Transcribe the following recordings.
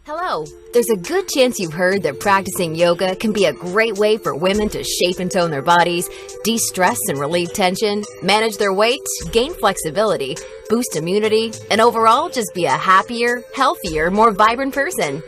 Hello! There's a good chance you've heard that practicing yoga can be a great way for women to shape and tone their bodies, de-stress and relieve tension, manage their weight, gain flexibility, boost immunity, and overall just be a happier, healthier, more vibrant person.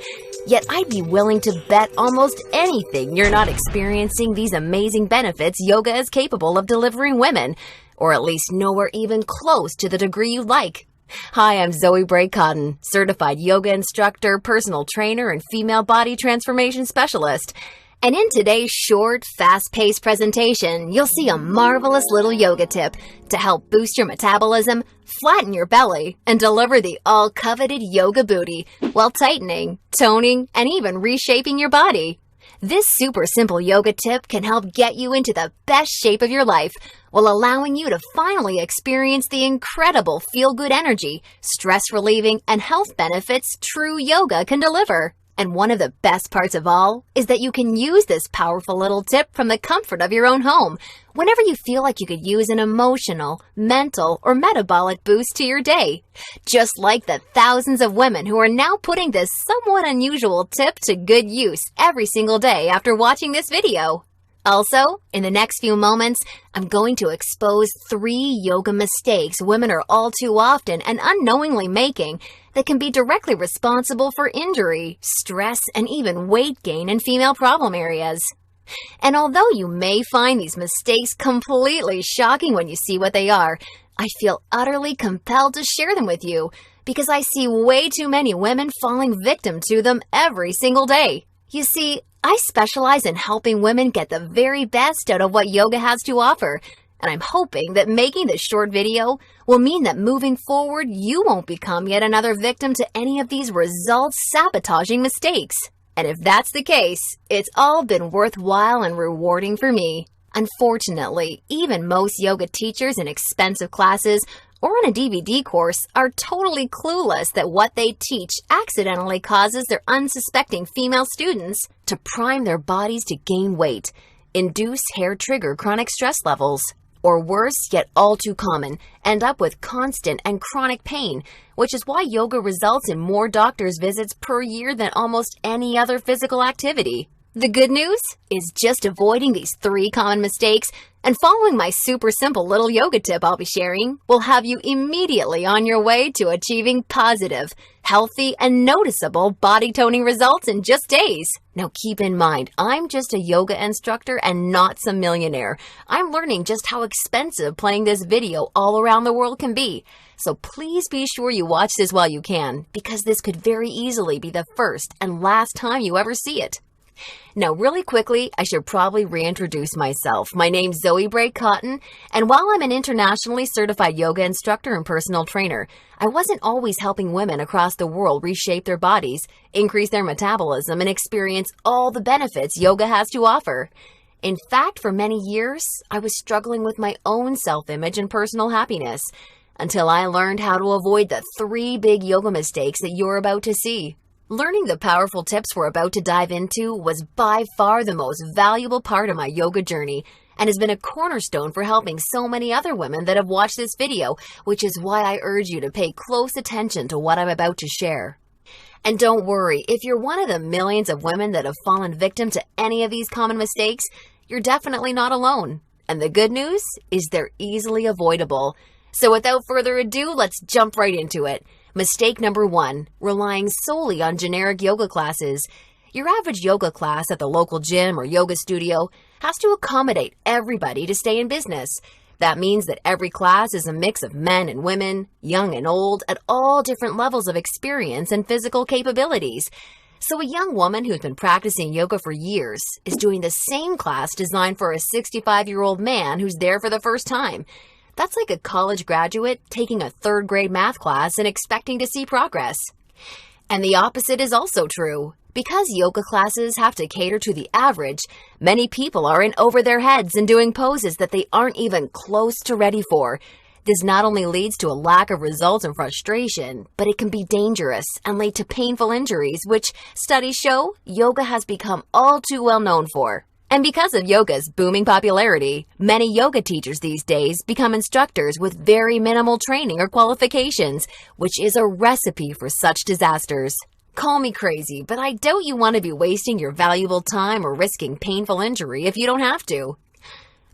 Yet I'd be willing to bet almost anything you're not experiencing these amazing benefits yoga is capable of delivering women, or at least nowhere even close to the degree you'd like. Hi, I'm Zoe Bray-Cotton, certified yoga instructor, personal trainer, and female body transformation specialist. And in today's short, fast-paced presentation, you'll see a marvelous little yoga tip to help boost your metabolism, flatten your belly, and deliver the all-coveted yoga booty while tightening, toning, and even reshaping your body. This super simple yoga tip can help get you into the best shape of your life while allowing you to finally experience the incredible feel-good energy, stress-relieving, and health benefits true yoga can deliver. And one of the best parts of all is that you can use this powerful little tip from the comfort of your own home whenever you feel like you could use an emotional, mental, or metabolic boost to your day. Just like the thousands of women who are now putting this somewhat unusual tip to good use every single day after watching this video. Also, in the next few moments, I'm going to expose 3 yoga mistakes women are all too often and unknowingly making that can be directly responsible for injury, stress, and even weight gain in female problem areas. And although you may find these mistakes completely shocking when you see what they are, I feel utterly compelled to share them with you because I see way too many women falling victim to them every single day. You see, I specialize in helping women get the very best out of what yoga has to offer, and I'm hoping that making this short video will mean that moving forward, you won't become yet another victim to any of these results-sabotaging mistakes. And if that's the case, it's all been worthwhile and rewarding for me. Unfortunately, even most yoga teachers in expensive classes or on a DVD course are totally clueless that what they teach accidentally causes their unsuspecting female students to prime their bodies to gain weight, induce hair-trigger chronic stress levels, or worse, yet all too common, end up with constant and chronic pain, which is why yoga results in more doctor's visits per year than almost any other physical activity. The good news is just avoiding these 3 common mistakes and following my super simple little yoga tip I'll be sharing will have you immediately on your way to achieving positive, healthy, and noticeable body toning results in just days. Now keep in mind, I'm just a yoga instructor and not some millionaire. I'm learning just how expensive playing this video all around the world can be. So please be sure you watch this while you can, because this could very easily be the first and last time you ever see it. Now, really quickly, I should probably reintroduce myself. My name's Zoe Bray-Cotton, and while I'm an internationally certified yoga instructor and personal trainer, I wasn't always helping women across the world reshape their bodies, increase their metabolism, and experience all the benefits yoga has to offer. In fact, for many years, I was struggling with my own self-image and personal happiness, until I learned how to avoid the 3 big yoga mistakes that you're about to see. Learning the powerful tips we're about to dive into was by far the most valuable part of my yoga journey and has been a cornerstone for helping so many other women that have watched this video, which is why I urge you to pay close attention to what I'm about to share. And don't worry, if you're one of the millions of women that have fallen victim to any of these common mistakes, you're definitely not alone. And the good news is they're easily avoidable. So without further ado, let's jump right into it. Mistake number 1, relying solely on generic yoga classes. Your average yoga class at the local gym or yoga studio has to accommodate everybody to stay in business. That means that every class is a mix of men and women, young and old, at all different levels of experience and physical capabilities. So a young woman who's been practicing yoga for years is doing the same class designed for a 65-year-old man who's there for the first time. That's like a college graduate taking a 3rd grade math class and expecting to see progress. And the opposite is also true. Because yoga classes have to cater to the average, many people are in over their heads and doing poses that they aren't even close to ready for. This not only leads to a lack of results and frustration, but it can be dangerous and lead to painful injuries, which studies show yoga has become all too well known for. And because of yoga's booming popularity, many yoga teachers these days become instructors with very minimal training or qualifications, which is a recipe for such disasters. Call me crazy, but I doubt you want to be wasting your valuable time or risking painful injury if you don't have to.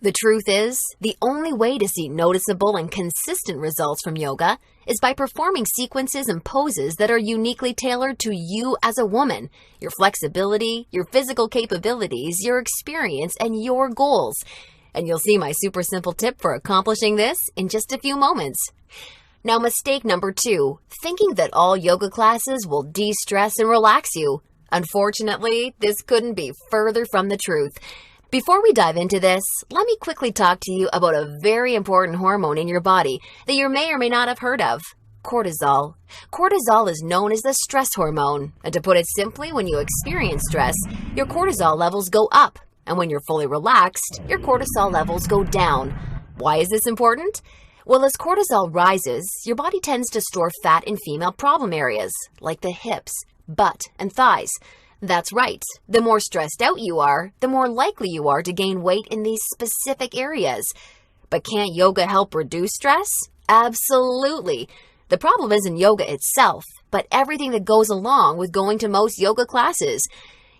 The truth is, the only way to see noticeable and consistent results from yoga is by performing sequences and poses that are uniquely tailored to you as a woman, your flexibility, your physical capabilities, your experience, and your goals. And you'll see my super simple tip for accomplishing this in just a few moments. Now, mistake number 2, thinking that all yoga classes will de-stress and relax you. Unfortunately, this couldn't be further from the truth. Before we dive into this, let me quickly talk to you about a very important hormone in your body that you may or may not have heard of: cortisol. Cortisol is known as the stress hormone, and to put it simply, when you experience stress, your cortisol levels go up, and when you're fully relaxed, your cortisol levels go down. Why is this important? Well, as cortisol rises, your body tends to store fat in female problem areas, like the hips, butt, and thighs. That's right. The more stressed out you are, the more likely you are to gain weight in these specific areas. But can't yoga help reduce stress? Absolutely. The problem isn't yoga itself, but everything that goes along with going to most yoga classes.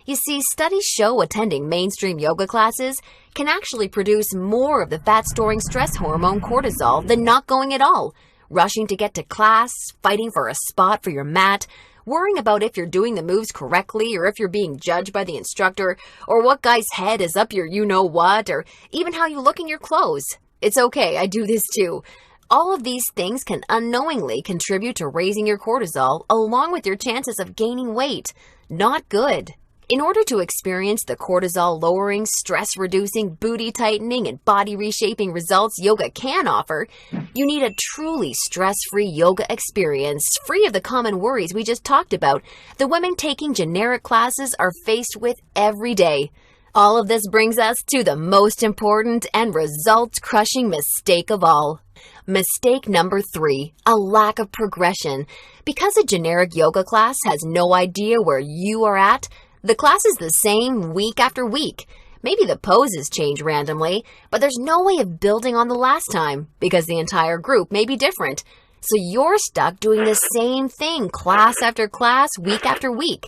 You see, studies show attending mainstream yoga classes can actually produce more of the fat-storing stress hormone cortisol than not going at all. Rushing to get to class, fighting for a spot for your mat, worrying about if you're doing the moves correctly or if you're being judged by the instructor, or what guy's head is up your you-know-what, or even how you look in your clothes. It's okay, I do this too. All of these things can unknowingly contribute to raising your cortisol along with your chances of gaining weight. Not good. In order to experience the cortisol-lowering, stress-reducing, booty-tightening, and body-reshaping results yoga can offer, you need a truly stress-free yoga experience, free of the common worries we just talked about the women taking generic classes are faced with every day. All of this brings us to the most important and results-crushing mistake of all. Mistake number 3, a lack of progression. Because a generic yoga class has no idea where you are at, the class is the same week after week. Maybe the poses change randomly, but there's no way of building on the last time because the entire group may be different. So you're stuck doing the same thing class after class, week after week.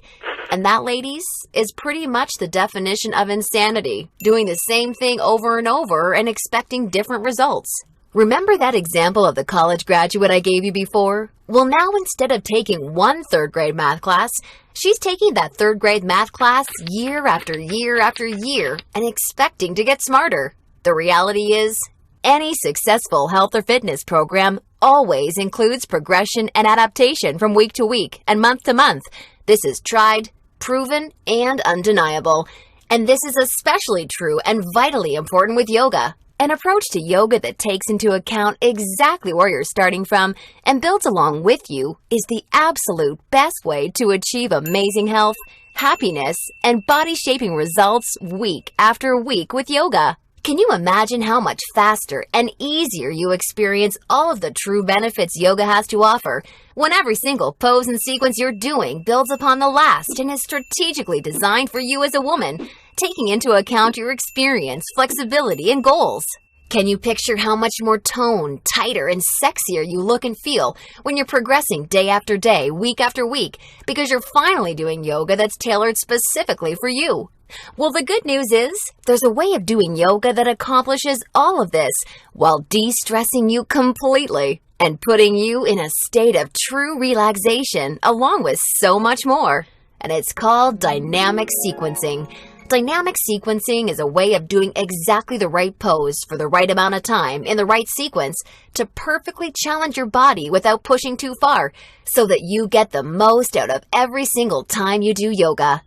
And that, ladies, is pretty much the definition of insanity, doing the same thing over and over and expecting different results. Remember that example of the college graduate I gave you before? Well, now instead of taking one third-grade math class, she's taking that third-grade math class year after year after year and expecting to get smarter. The reality is, any successful health or fitness program always includes progression and adaptation from week to week and month to month. This is tried, proven, and undeniable. And this is especially true and vitally important with yoga. An approach to yoga that takes into account exactly where you're starting from and builds along with you is the absolute best way to achieve amazing health, happiness, and body-shaping results week after week with yoga. Can you imagine how much faster and easier you experience all of the true benefits yoga has to offer when every single pose and sequence you're doing builds upon the last and is strategically designed for you as a woman, taking into account your experience, flexibility, and goals? Can you picture how much more toned, tighter, and sexier you look and feel when you're progressing day after day, week after week, because you're finally doing yoga that's tailored specifically for you? Well, the good news is, there's a way of doing yoga that accomplishes all of this while de-stressing you completely and putting you in a state of true relaxation along with so much more. And it's called dynamic sequencing. Dynamic sequencing is a way of doing exactly the right pose for the right amount of time in the right sequence to perfectly challenge your body without pushing too far so that you get the most out of every single time you do yoga.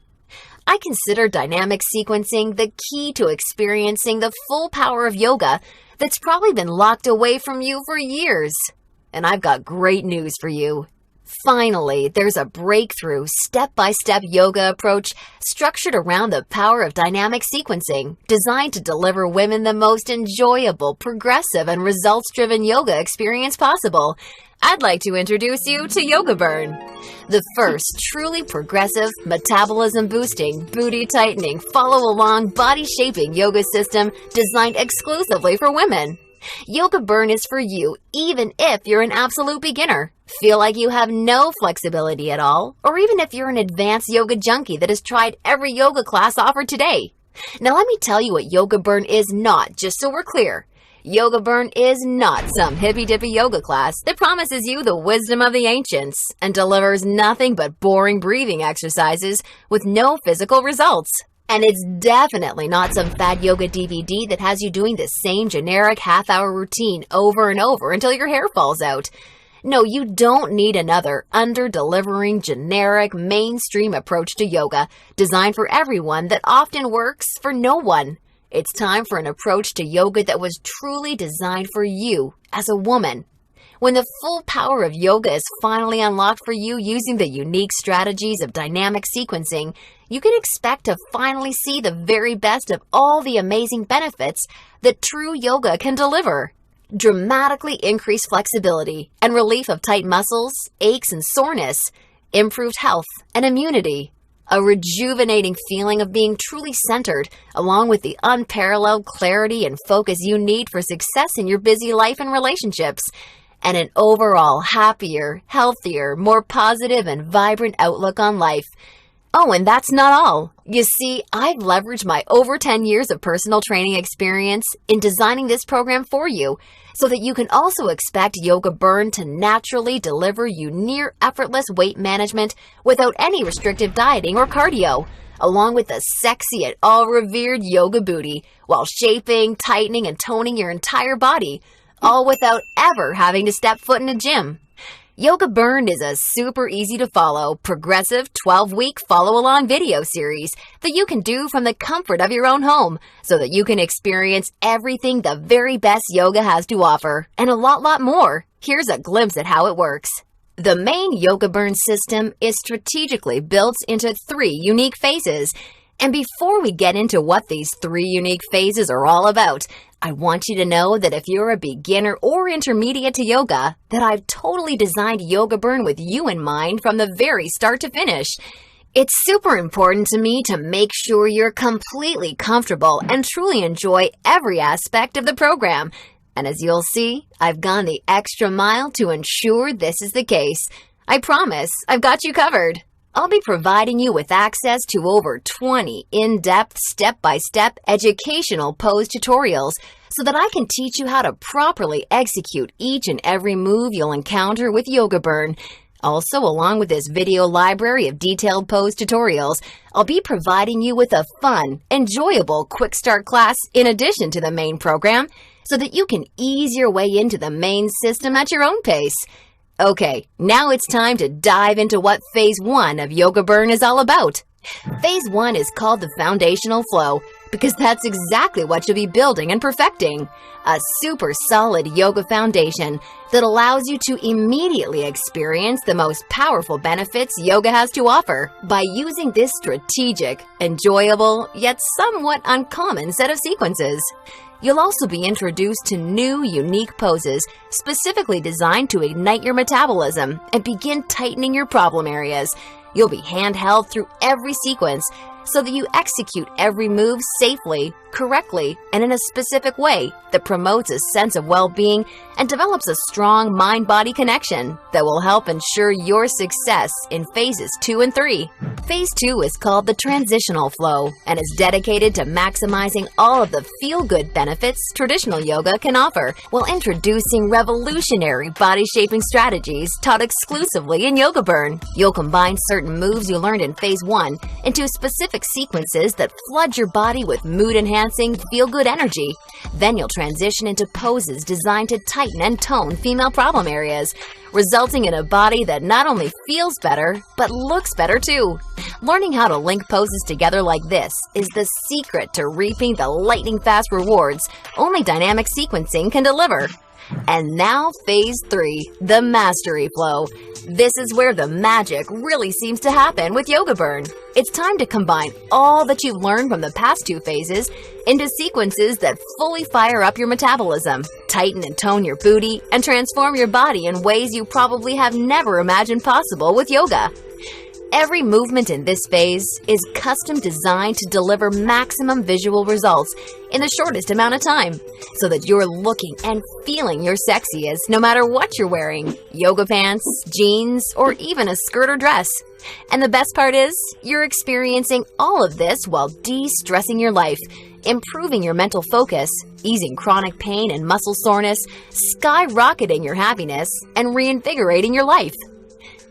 I consider dynamic sequencing the key to experiencing the full power of yoga that's probably been locked away from you for years. And I've got great news for you. Finally, there's a breakthrough, step-by-step yoga approach structured around the power of dynamic sequencing, designed to deliver women the most enjoyable, progressive, and results-driven yoga experience possible. I'd like to introduce you to Yoga Burn, the first truly progressive, metabolism-boosting, booty-tightening, follow-along, body-shaping yoga system designed exclusively for women. Yoga Burn is for you even if you're an absolute beginner, feel like you have no flexibility at all, or even if you're an advanced yoga junkie that has tried every yoga class offered today. Now let me tell you what Yoga Burn is not, just so we're clear. Yoga Burn is not some hippy-dippy yoga class that promises you the wisdom of the ancients and delivers nothing but boring breathing exercises with no physical results. And it's definitely not some fad yoga DVD that has you doing the same generic half-hour routine over and over until your hair falls out. No, you don't need another under-delivering, generic, mainstream approach to yoga designed for everyone that often works for no one. It's time for an approach to yoga that was truly designed for you as a woman. When the full power of yoga is finally unlocked for you using the unique strategies of dynamic sequencing, you can expect to finally see the very best of all the amazing benefits that true yoga can deliver. Dramatically increased flexibility and relief of tight muscles, aches and soreness, improved health and immunity, a rejuvenating feeling of being truly centered, along with the unparalleled clarity and focus you need for success in your busy life and relationships, and an overall happier, healthier, more positive and vibrant outlook on life. Oh, and that's not all. You see, I've leveraged my over 10 years of personal training experience in designing this program for you so that you can also expect Yoga Burn to naturally deliver you near effortless weight management without any restrictive dieting or cardio, along with a sexy and all-revered yoga booty while shaping, tightening, and toning your entire body, all without ever having to step foot in a gym. Yoga Burn is a super easy to follow, progressive 12-week follow-along video series that you can do from the comfort of your own home so that you can experience everything the very best yoga has to offer and a lot more. Here's a glimpse at how it works. The main Yoga Burn system is strategically built into 3 unique phases. And before we get into what these 3 unique phases are all about, I want you to know that if you're a beginner or intermediate to yoga, that I've totally designed Yoga Burn with you in mind from the very start to finish. It's super important to me to make sure you're completely comfortable and truly enjoy every aspect of the program. And as you'll see, I've gone the extra mile to ensure this is the case. I promise I've got you covered. I'll be providing you with access to over 20 in-depth, step-by-step educational pose tutorials so that I can teach you how to properly execute each and every move you'll encounter with Yoga Burn. Also, along with this video library of detailed pose tutorials, I'll be providing you with a fun, enjoyable quick start class in addition to the main program so that you can ease your way into the main system at your own pace. Okay, now it's time to dive into what Phase 1 of Yoga Burn is all about. Phase 1 is called the foundational flow because that's exactly what you'll be building and perfecting. A super solid yoga foundation that allows you to immediately experience the most powerful benefits yoga has to offer by using this strategic, enjoyable, yet somewhat uncommon set of sequences. You'll also be introduced to new, unique poses specifically designed to ignite your metabolism and begin tightening your problem areas. You'll be handheld through every sequence so that you execute every move safely, correctly, and in a specific way that promotes a sense of well-being and develops a strong mind-body connection that will help ensure your success in Phases 2 and 3. Phase 2 is called the transitional flow and is dedicated to maximizing all of the feel-good benefits traditional yoga can offer while introducing revolutionary body-shaping strategies taught exclusively in Yoga Burn. You'll combine certain moves you learned in Phase 1 into specific sequences that flood your body with mood-enhancing, feel-good energy. Then you'll transition into poses designed to tighten and tone female problem areas, resulting in a body that not only feels better, but looks better too. Learning how to link poses together like this is the secret to reaping the lightning-fast rewards only dynamic sequencing can deliver. And now Phase 3, the mastery flow. This is where the magic really seems to happen with Yoga Burn. It's time to combine all that you've learned from the past 2 phases into sequences that fully fire up your metabolism, tighten and tone your booty, and transform your body in ways you probably have never imagined possible with yoga. Every movement in this phase is custom designed to deliver maximum visual results in the shortest amount of time, so that you're looking and feeling your sexiest no matter what you're wearing: yoga pants, jeans, or even a skirt or dress. And the best part is, you're experiencing all of this while de-stressing your life, improving your mental focus, easing chronic pain and muscle soreness, skyrocketing your happiness, and reinvigorating your life.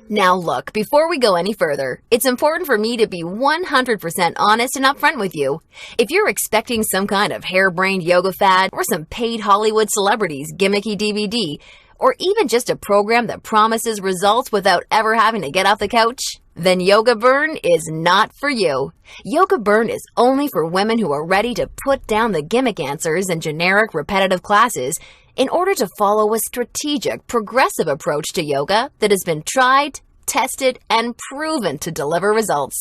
Now look, before we go any further, it's important for me to be 100% honest and upfront with you. If you're expecting some kind of harebrained yoga fad or some paid Hollywood celebrities gimmicky DVD, or even just a program that promises results without ever having to get off the couch, then Yoga Burn is not for you. Yoga Burn is only for women who are ready to put down the gimmick answers and generic repetitive classes in order to follow a strategic, progressive approach to yoga that has been tried, tested, and proven to deliver results.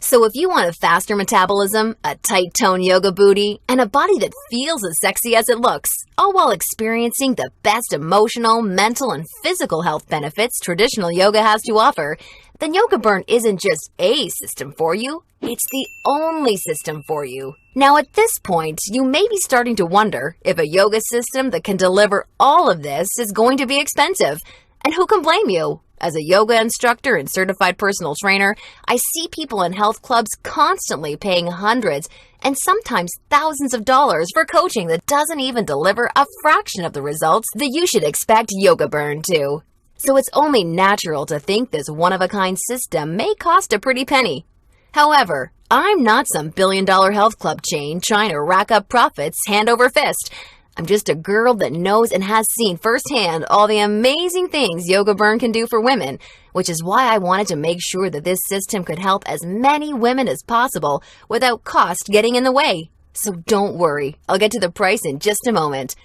So if you want a faster metabolism, a tight-toned yoga booty, and a body that feels as sexy as it looks, all while experiencing the best emotional, mental, and physical health benefits traditional yoga has to offer, then Yoga Burn isn't just a system for you, it's the only system for you. Now at this point, you may be starting to wonder if a yoga system that can deliver all of this is going to be expensive. And who can blame you? As a yoga instructor and certified personal trainer, I see people in health clubs constantly paying hundreds and sometimes thousands of dollars for coaching that doesn't even deliver a fraction of the results that you should expect Yoga Burn to. So it's only natural to think this one-of-a-kind system may cost a pretty penny. However, I'm not some billion-dollar health club chain trying to rack up profits hand over fist. I'm just a girl that knows and has seen firsthand all the amazing things Yoga Burn can do for women, which is why I wanted to make sure that this system could help as many women as possible without cost getting in the way. So don't worry, I'll get to the price in just a moment.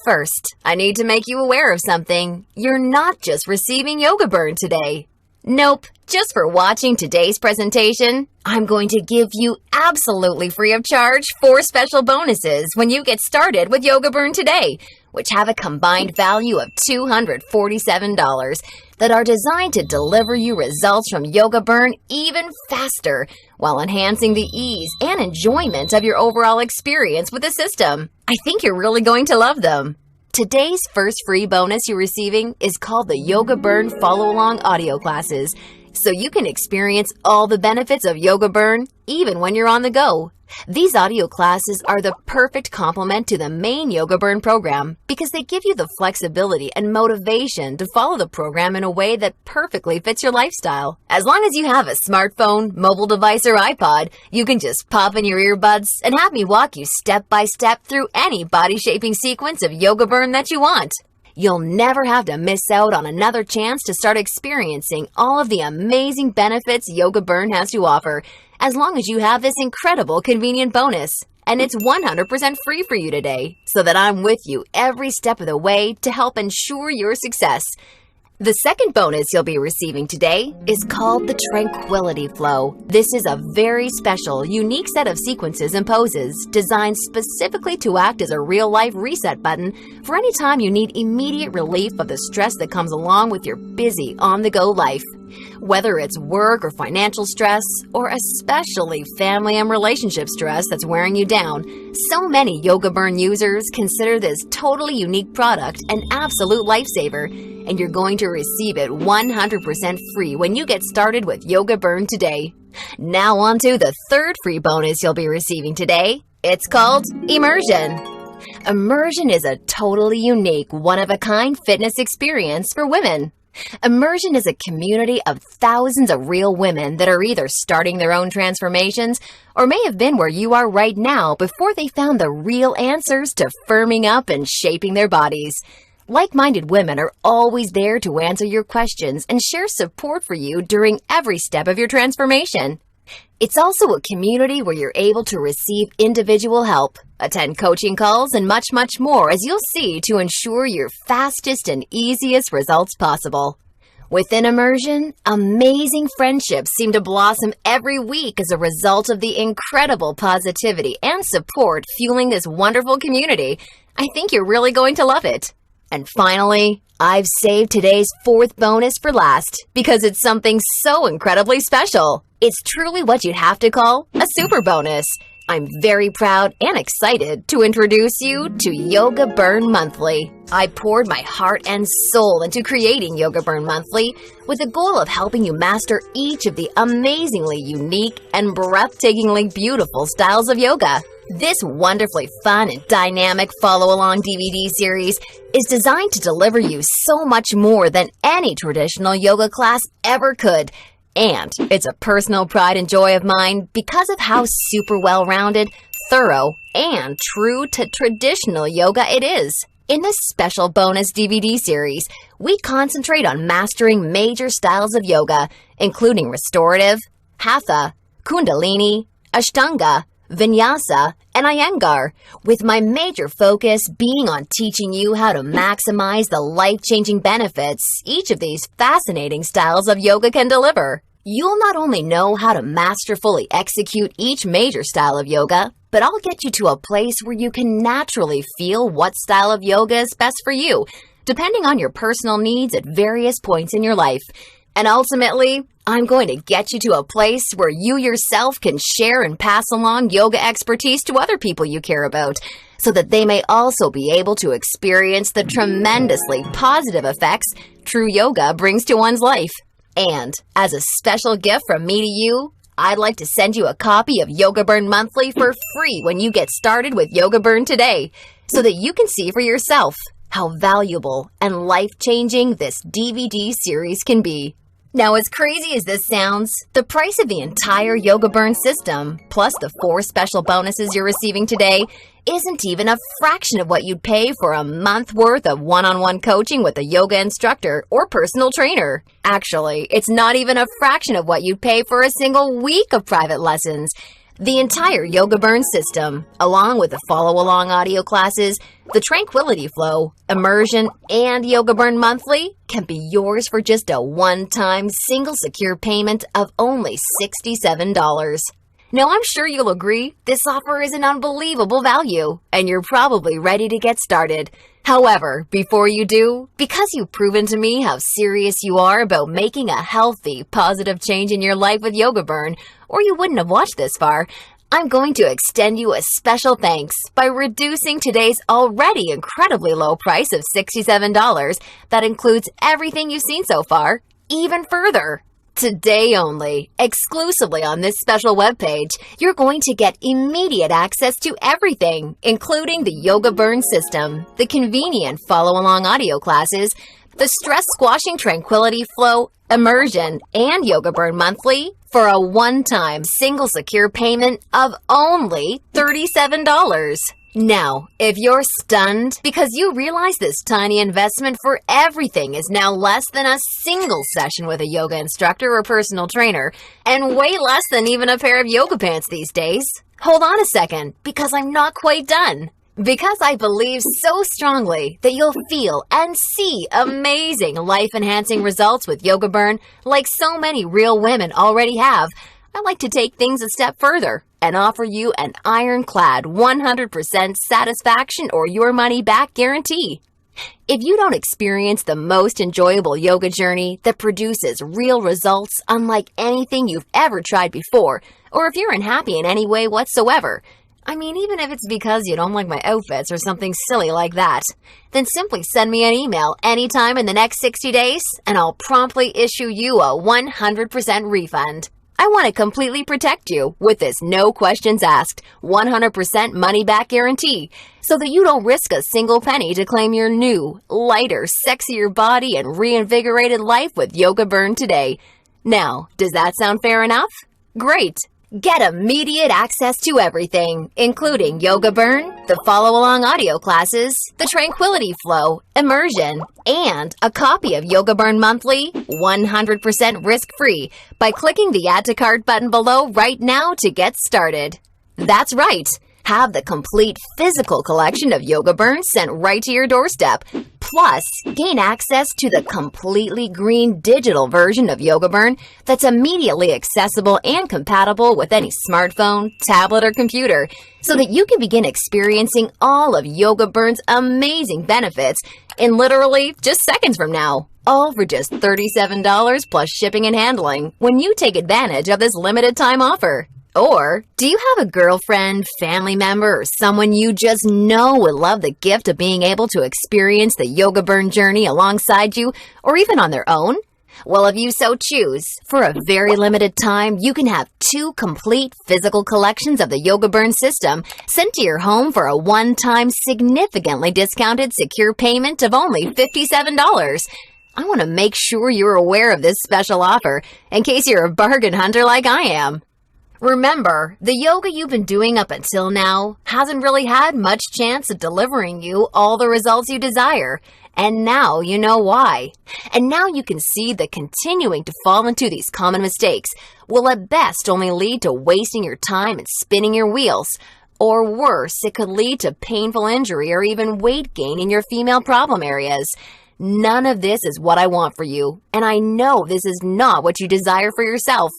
First, I need to make you aware of something. You're not just receiving Yoga Burn today. Nope, just for watching today's presentation, I'm going to give you absolutely free of charge 4 special bonuses when you get started with Yoga Burn today, which have a combined value of $247 that are designed to deliver you results from Yoga Burn even faster while enhancing the ease and enjoyment of your overall experience with the system. I think you're really going to love them. Today's first free bonus you're receiving is called the Yoga Burn Follow-Along Audio Classes, so you can experience all the benefits of Yoga Burn even when you're on the go. These audio classes are the perfect complement to the main Yoga Burn program because they give you the flexibility and motivation to follow the program in a way that perfectly fits your lifestyle. As long as you have a smartphone, mobile device, or iPod, you can just pop in your earbuds and have me walk you step by step through any body-shaping sequence of Yoga Burn that you want. You'll never have to miss out on another chance to start experiencing all of the amazing benefits Yoga Burn has to offer, as long as you have this incredible convenient bonus. And it's 100% free for you today, so that I'm with you every step of the way to help ensure your success. The second bonus you'll be receiving today is called the Tranquility Flow. This is a very special, unique set of sequences and poses designed specifically to act as a real-life reset button for any time you need immediate relief of the stress that comes along with your busy, on-the-go life. Whether it's work or financial stress, or especially family and relationship stress that's wearing you down, so many Yoga Burn users consider this totally unique product an absolute lifesaver, and you're going to receive it 100% free when you get started with Yoga Burn today. Now on to the third free bonus you'll be receiving today. It's called Immersion. Immersion is a totally unique, one-of-a-kind fitness experience for women. Immersion is a community of thousands of real women that are either starting their own transformations or may have been where you are right now before they found the real answers to firming up and shaping their bodies. Like-minded women are always there to answer your questions and share support for you during every step of your transformation. It's also a community where you're able to receive individual help, attend coaching calls, and much, much more, as you'll see, to ensure your fastest and easiest results possible. Within Immersion, amazing friendships seem to blossom every week as a result of the incredible positivity and support fueling this wonderful community. I think you're really going to love it. And finally, I've saved today's fourth bonus for last because it's something so incredibly special. It's truly what you'd have to call a super bonus. I'm very proud and excited to introduce you to Yoga Burn Monthly. I poured my heart and soul into creating Yoga Burn Monthly with the goal of helping you master each of the amazingly unique and breathtakingly beautiful styles of yoga. This wonderfully fun and dynamic follow-along DVD series is designed to deliver you so much more than any traditional yoga class ever could. And it's a personal pride and joy of mine because of how super well-rounded, thorough, and true to traditional yoga it is. In this special bonus DVD series, we concentrate on mastering major styles of yoga, including restorative, hatha, kundalini, ashtanga, vinyasa, and iyengar, with my major focus being on teaching you how to maximize the life-changing benefits each of these fascinating styles of yoga can deliver. You'll not only know how to masterfully execute each major style of yoga, but I'll get you to a place where you can naturally feel what style of yoga is best for you, depending on your personal needs at various points in your life. And ultimately, I'm going to get you to a place where you yourself can share and pass along yoga expertise to other people you care about, so that they may also be able to experience the tremendously positive effects true yoga brings to one's life. And as a special gift from me to you, I'd like to send you a copy of Yoga Burn Monthly for free when you get started with Yoga Burn today, so that you can see for yourself how valuable and life-changing this DVD series can be. Now, as crazy as this sounds, the price of the entire Yoga Burn system, plus the 4 special bonuses you're receiving today, isn't even a fraction of what you'd pay for a month worth of one-on-one coaching with a yoga instructor or personal trainer. Actually, it's not even a fraction of what you'd pay for a single week of private lessons. The entire Yoga Burn system, along with the follow-along audio classes, the Tranquility Flow, Immersion, and Yoga Burn Monthly can be yours for just a one-time single secure payment of only $67. Now, I'm sure you'll agree this offer is an unbelievable value, and you're probably ready to get started. However, before you do, because you've proven to me how serious you are about making a healthy, positive change in your life with Yoga Burn, or you wouldn't have watched this far, I'm going to extend you a special thanks by reducing today's already incredibly low price of $67 that includes everything you've seen so far, even further. Today only, exclusively on this special webpage, you're going to get immediate access to everything, including the Yoga Burn system, the convenient follow-along audio classes, the stress-squashing Tranquility Flow, Immersion, and Yoga Burn Monthly for a one-time single secure payment of only $37. Now, if you're stunned because you realize this tiny investment for everything is now less than a single session with a yoga instructor or personal trainer, and way less than even a pair of yoga pants these days, hold on a second, because I'm not quite done. Because I believe so strongly that you'll feel and see amazing life-enhancing results with Yoga Burn like so many real women already have, I like to take things a step further and offer you an ironclad 100% satisfaction or your money back guarantee. If you don't experience the most enjoyable yoga journey that produces real results unlike anything you've ever tried before, or if you're unhappy in any way whatsoever, even if it's because you don't like my outfits or something silly like that, then simply send me an email anytime in the next 60 days and I'll promptly issue you a 100% refund. I want to completely protect you with this no questions asked, 100% money back guarantee, so that you don't risk a single penny to claim your new, lighter, sexier body and reinvigorated life with Yoga Burn today. Now, does that sound fair enough? Great! Get immediate access to everything, including Yoga Burn, the follow-along audio classes, the Tranquility Flow, Immersion, and a copy of Yoga Burn Monthly 100% risk-free by clicking the Add to Cart button below right now to get started. That's right! Have the complete physical collection of Yoga Burn sent right to your doorstep. Plus, gain access to the completely green digital version of Yoga Burn that's immediately accessible and compatible with any smartphone, tablet, or computer, so that you can begin experiencing all of Yoga Burn's amazing benefits in literally just seconds from now. All for just $37 plus shipping and handling when you take advantage of this limited time offer. Or, do you have a girlfriend, family member, or someone you just know would love the gift of being able to experience the Yoga Burn journey alongside you, or even on their own? Well, if you so choose, for a very limited time, you can have 2 complete physical collections of the Yoga Burn system sent to your home for a one-time, significantly discounted secure payment of only $57. I want to make sure you're aware of this special offer in case you're a bargain hunter like I am. Remember, the yoga you've been doing up until now hasn't really had much chance of delivering you all the results you desire, and now you know why. And now you can see that continuing to fall into these common mistakes will at best only lead to wasting your time and spinning your wheels. Or worse, it could lead to painful injury or even weight gain in your female problem areas. None of this is what I want for you, and I know this is not what you desire for yourself.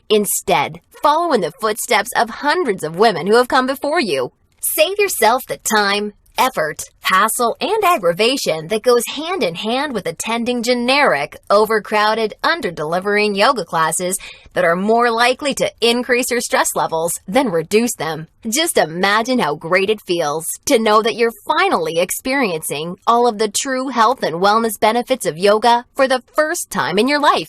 Instead, follow in the footsteps of hundreds of women who have come before you. Save yourself the time, effort, hassle, and aggravation that goes hand in hand with attending generic, overcrowded, under-delivering yoga classes that are more likely to increase your stress levels than reduce them. Just imagine how great it feels to know that you're finally experiencing all of the true health and wellness benefits of yoga for the first time in your life.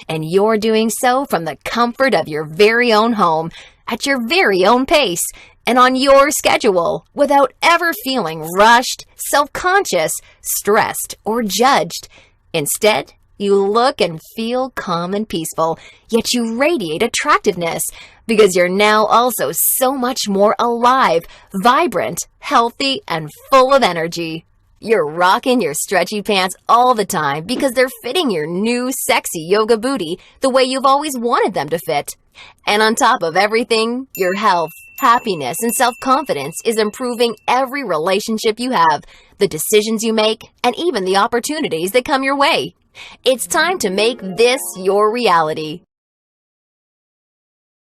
And you're doing so from the comfort of your very own home, at your very own pace, and on your schedule, without ever feeling rushed, self-conscious, stressed, or judged. Instead, you look and feel calm and peaceful, yet you radiate attractiveness, because you're now also so much more alive, vibrant, healthy, and full of energy. You're rocking your stretchy pants all the time because they're fitting your new sexy yoga booty the way you've always wanted them to fit. And on top of everything, your health, happiness, and self-confidence is improving every relationship you have, the decisions you make, and even the opportunities that come your way. It's time to make this your reality.